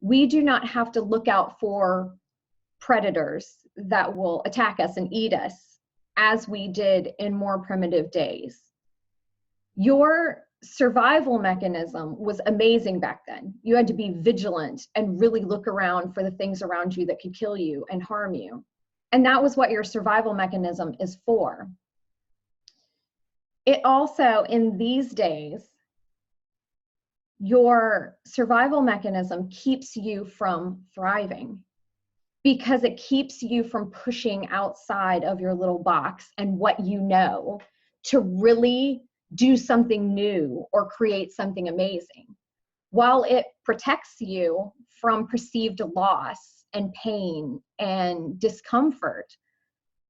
We do not have to look out for predators that will attack us and eat us as we did in more primitive days. Your survival mechanism was amazing back then. You had to be vigilant and really look around for the things around you that could kill you and harm you. And that was what your survival mechanism is for. It also, in these days, your survival mechanism keeps you from thriving because it keeps you from pushing outside of your little box and what you know to really do something new or create something amazing. While it protects you from perceived loss and pain and discomfort,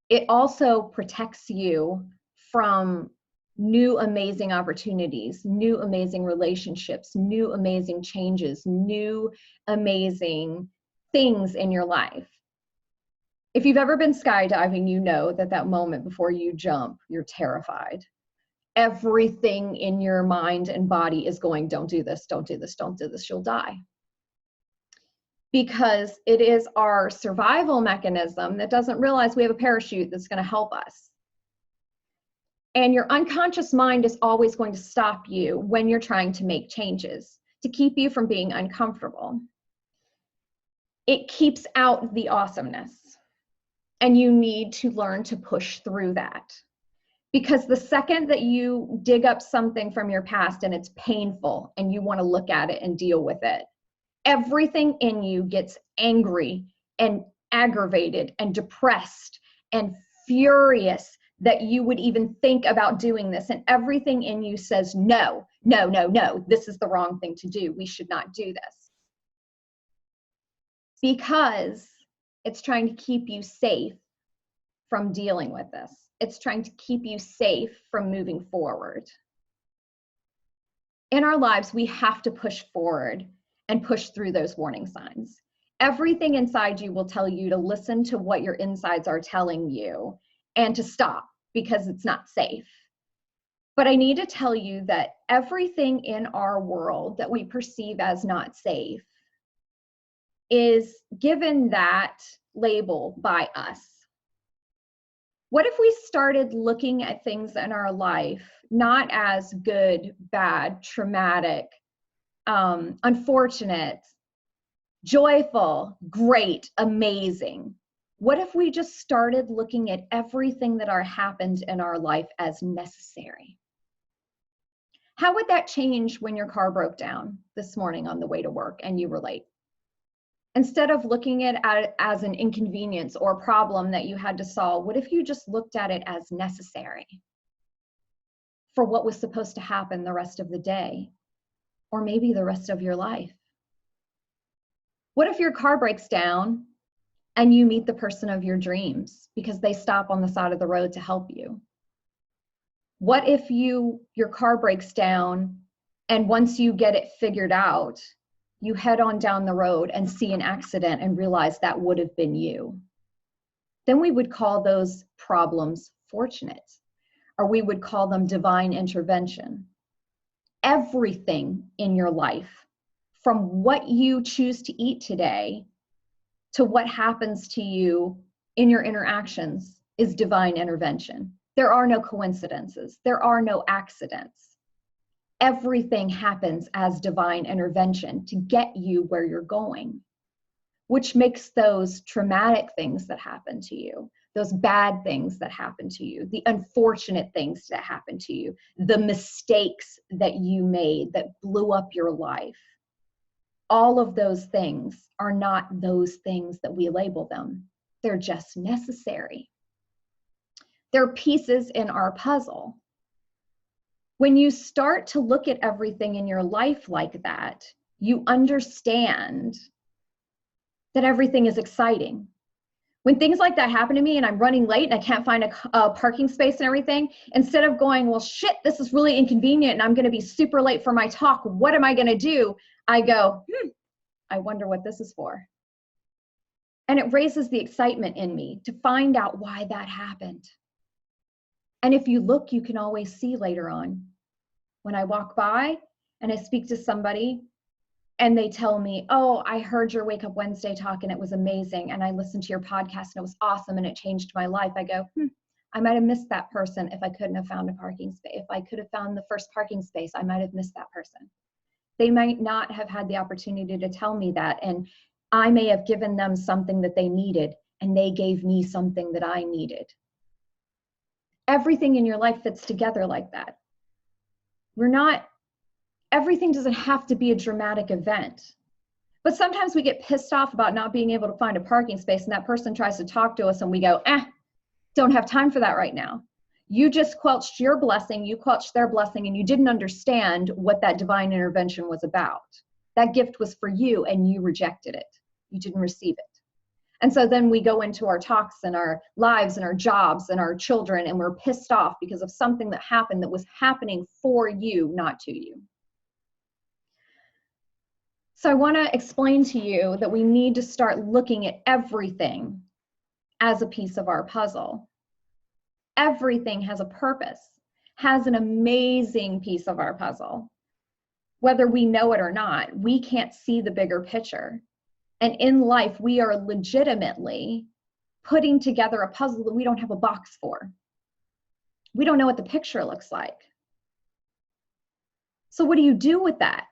it also protects you from new amazing opportunities, new amazing relationships, new amazing changes, new amazing things in your life. If you've ever been skydiving, you know that that moment before you jump, you're terrified. Everything in your mind and body is going, don't do this, don't do this, don't do this, you'll die. Because it is our survival mechanism that doesn't realize we have a parachute that's going to help us. And your unconscious mind is always going to stop you when you're trying to make changes to keep you from being uncomfortable. It keeps out the awesomeness. And you need to learn to push through that. Because the second that you dig up something from your past and it's painful and you want to look at it and deal with it, everything in you gets angry and aggravated and depressed and furious that you would even think about doing this. And everything in you says, no, no, no, no, this is the wrong thing to do. We should not do this. Because it's trying to keep you safe from dealing with this. It's trying to keep you safe from moving forward. In our lives, we have to push forward and push through those warning signs. Everything inside you will tell you to listen to what your insides are telling you and to stop because it's not safe. But I need to tell you that everything in our world that we perceive as not safe is given that label by us. What if we started looking at things in our life not as good, bad, traumatic, unfortunate, joyful, great, amazing? What if we just started looking at everything that happened in our life as necessary? How would that change when your car broke down this morning on the way to work and you were late? Instead of looking at it as an inconvenience or a problem that you had to solve, what if you just looked at it as necessary for what was supposed to happen the rest of the day, or maybe the rest of your life? What if your car breaks down and you meet the person of your dreams because they stop on the side of the road to help you? What if your car breaks down and once you get it figured out, you head on down the road and see an accident and realize that would have been you? Then we would call those problems fortunate, or we would call them divine intervention. Everything in your life, from what you choose to eat today to what happens to you in your interactions, is divine intervention. There are no coincidences. There are no accidents. Everything happens as divine intervention to get you where you're going, which makes those traumatic things that happen to you, those bad things that happen to you, the unfortunate things that happen to you, the mistakes that you made that blew up your life, all of those things are not those things that we label them. They're just necessary. They're pieces in our puzzle. When you start to look at everything in your life like that, you understand that everything is exciting. When things like that happen to me and I'm running late and I can't find a parking space and everything, instead of going, well, shit, this is really inconvenient and I'm going to be super late for my talk, what am I going to do? I go, I wonder what this is for. And it raises the excitement in me to find out why that happened. And if you look, you can always see later on. When I walk by and I speak to somebody and they tell me, oh, I heard your Wake Up Wednesday talk and it was amazing. And I listened to your podcast and it was awesome and it changed my life. I go, I might have missed that person if I couldn't have found a parking space. If I could have found the first parking space, I might have missed that person. They might not have had the opportunity to tell me that. And I may have given them something that they needed and they gave me something that I needed. Everything in your life fits together like that. Everything doesn't have to be a dramatic event. But sometimes we get pissed off about not being able to find a parking space and that person tries to talk to us and we go, don't have time for that right now. You just quelched your blessing, you quelched their blessing, and you didn't understand what that divine intervention was about. That gift was for you and you rejected it. You didn't receive it. And so then we go into our talks and our lives and our jobs and our children and we're pissed off because of something that happened that was happening for you, not to you. So I want to explain to you that we need to start looking at everything as a piece of our puzzle. Everything has a purpose, has an amazing piece of our puzzle. Whether we know it or not, we can't see the bigger picture. And in life, we are legitimately putting together a puzzle that we don't have a box for. We don't know what the picture looks like. So what do you do with that?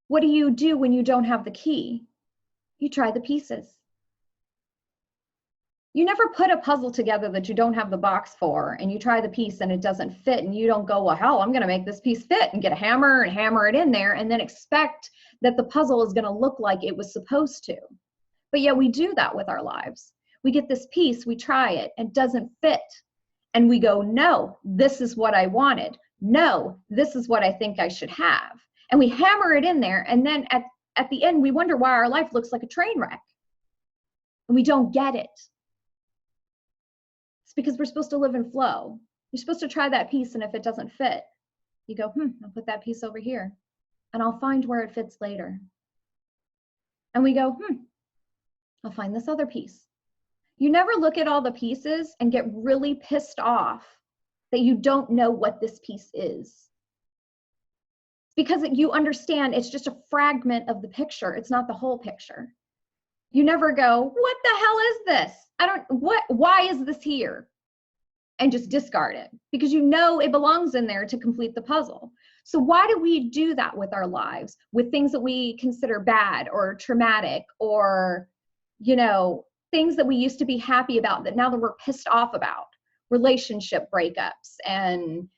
What do you do when you don't have the key? You try the pieces. You never put a puzzle together that you don't have the box for, and you try the piece and it doesn't fit, and you don't go, well, hell, I'm going to make this piece fit and get a hammer and hammer it in there and then expect that the puzzle is going to look like it was supposed to. But yet we do that with our lives. We get this piece, we try it, it doesn't fit. And we go, no, this is what I wanted. No, this is what I think I should have. And we hammer it in there, and then at the end, we wonder why our life looks like a train wreck. And we don't get it. It's because we're supposed to live in flow. You're supposed to try that piece, and if it doesn't fit, you go, I'll put that piece over here, and I'll find where it fits later. And we go, I'll find this other piece. You never look at all the pieces and get really pissed off that you don't know what this piece is. Because you understand it's just a fragment of the picture. It's not the whole picture. You never go, what the hell is this? Why is this here? And just discard it because you know it belongs in there to complete the puzzle. So why do we do that with our lives, with things that we consider bad or traumatic or, things that we used to be happy about that now that we're pissed off about, relationship breakups and,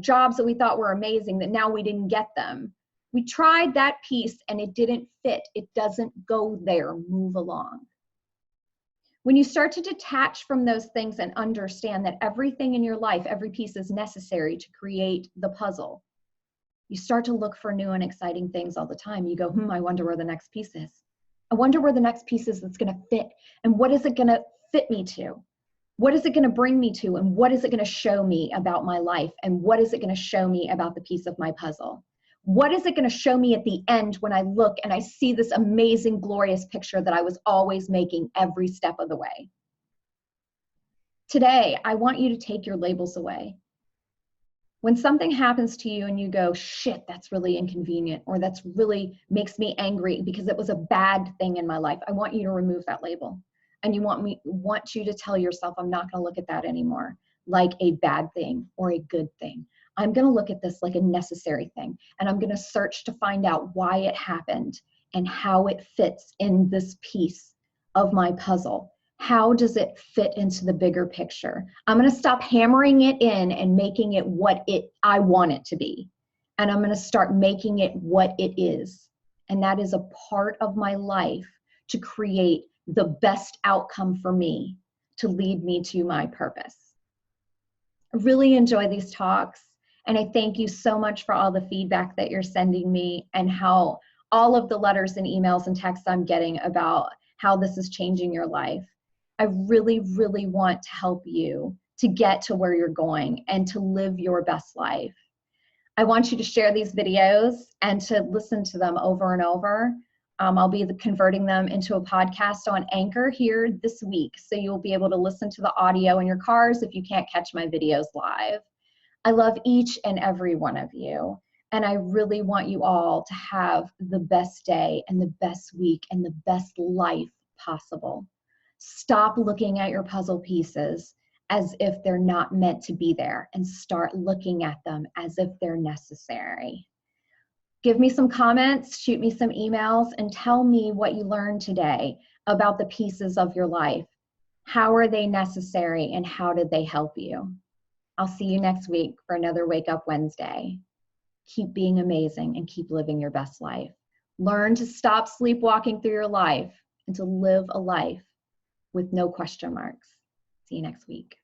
jobs that we thought were amazing that now we didn't get them. We tried that piece and it didn't fit. It doesn't go there. Move along. When you start to detach from those things and understand that everything in your life, every piece is necessary to create the puzzle, you start to look for new and exciting things all the time. You go, I wonder where the next piece is. I wonder where the next piece is that's going to fit. And what is it going to fit me to? What is it going to bring me to? And what is it going to show me about my life? And what is it going to show me about the piece of my puzzle? What is it going to show me at the end when I look and I see this amazing, glorious picture that I was always making every step of the way? Today, I want you to take your labels away. When something happens to you and you go, shit, that's really inconvenient, or that's really makes me angry because it was a bad thing in my life, I want you to remove that label. And want you to tell yourself, I'm not going to look at that anymore like a bad thing or a good thing. I'm going to look at this like a necessary thing. And I'm going to search to find out why it happened and how it fits in this piece of my puzzle. How does it fit into the bigger picture? I'm going to stop hammering it in and making it what I want it to be. And I'm going to start making it what it is. And that is a part of my life to create the best outcome for me, to lead me to my purpose. I really enjoy these talks. And I thank you so much for all the feedback that you're sending me and how all of the letters and emails and texts I'm getting about how this is changing your life. I really, really want to help you to get to where you're going and to live your best life. I want you to share these videos and to listen to them over and over. I'll be converting them into a podcast on Anchor here this week. So you'll be able to listen to the audio in your cars if you can't catch my videos live. I love each and every one of you. And I really want you all to have the best day and the best week and the best life possible. Stop looking at your puzzle pieces as if they're not meant to be there, and start looking at them as if they're necessary. Give me some comments, shoot me some emails, and tell me what you learned today about the pieces of your life. How are they necessary and how did they help you? I'll see you next week for another Wake Up Wednesday. Keep being amazing and keep living your best life. Learn to stop sleepwalking through your life and to live a life with no question marks. See you next week.